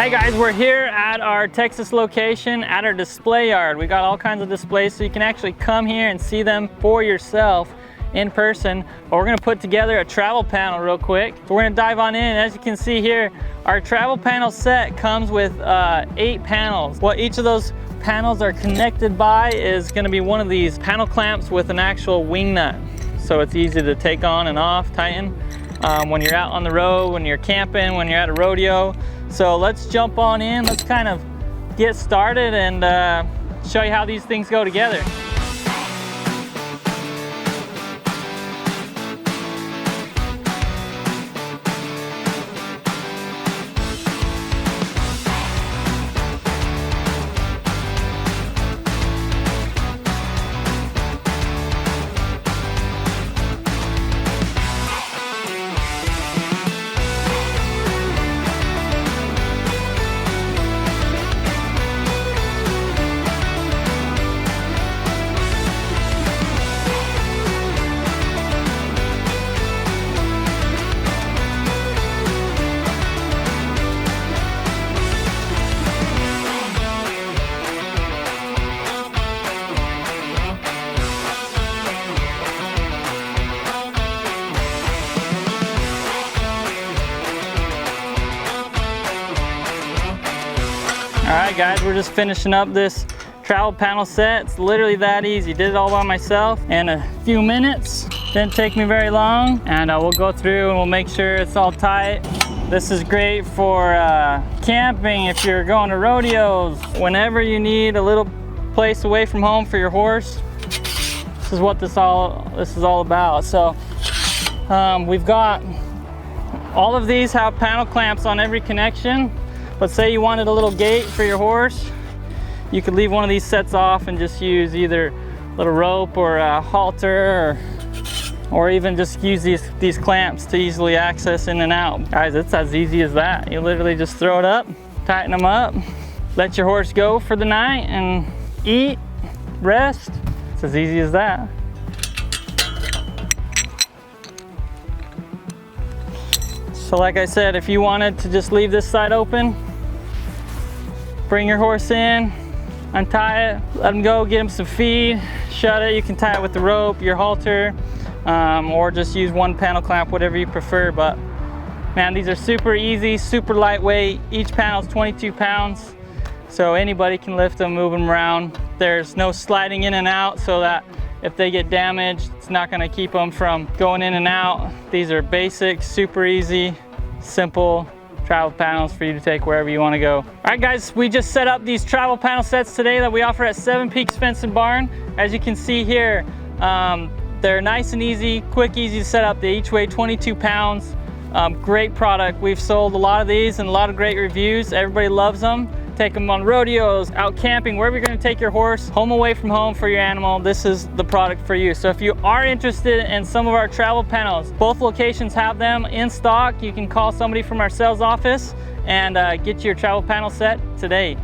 Alright guys, we're here at our Texas location at our display yard. We got all kinds of displays so you can actually come here and see them for yourself in person. But we're going to put together a travel panel real quick. So we're going to dive on in. As you can see here, our travel panel set comes with 8 panels. What each of those panels are connected by is going to be one of these panel clamps with an actual wing nut. So it's easy to take on and off, tighten when you're out on the road, when you're camping, when you're at a rodeo. So let's jump on in. Let's kind of get started and show you how these things go together. Alright guys, we're just finishing up this travel panel set. It's literally that easy. Did it all by myself in a few minutes. Didn't take me very long. And we'll go through and we'll make sure it's all tight. This is great for camping, if you're going to rodeos, whenever you need a little place away from home for your horse. This is what this is all about. So we've got all of these have panel clamps on every connection. But say you wanted a little gate for your horse, you could leave one of these sets off and just use either a little rope or a halter, or even just use these clamps to easily access in and out. Guys, it's as easy as that. You literally just throw it up, tighten them up, let your horse go for the night and eat, rest. It's as easy as that. So like I said, if you wanted to just leave this side open, bring your horse in, untie it, let him go, get him some feed, shut it. You can tie it with the rope, your halter, or just use one panel clamp, whatever you prefer. But man, these are super easy, super lightweight. Each panel is 22 pounds, so anybody can lift them, move them around. There's no sliding in and out, so that if they get damaged, it's not going to keep them from going in and out. These are basic, super easy, simple travel panels for you to take wherever you want to go. All right guys, we just set up these travel panel sets today that we offer at Seven Peaks Fence and Barn. As you can see here, they're nice and easy, quick, easy to set up. They each weigh 22 pounds. Great product. We've sold a lot of these and a lot of great reviews. Everybody loves them. Take them on rodeos, out camping, wherever you're going to take your horse, home away from home for your animal. This is the product for you. So if you are interested in some of our travel panels, both locations have them in stock. You can call somebody from our sales office and get your travel panel set today.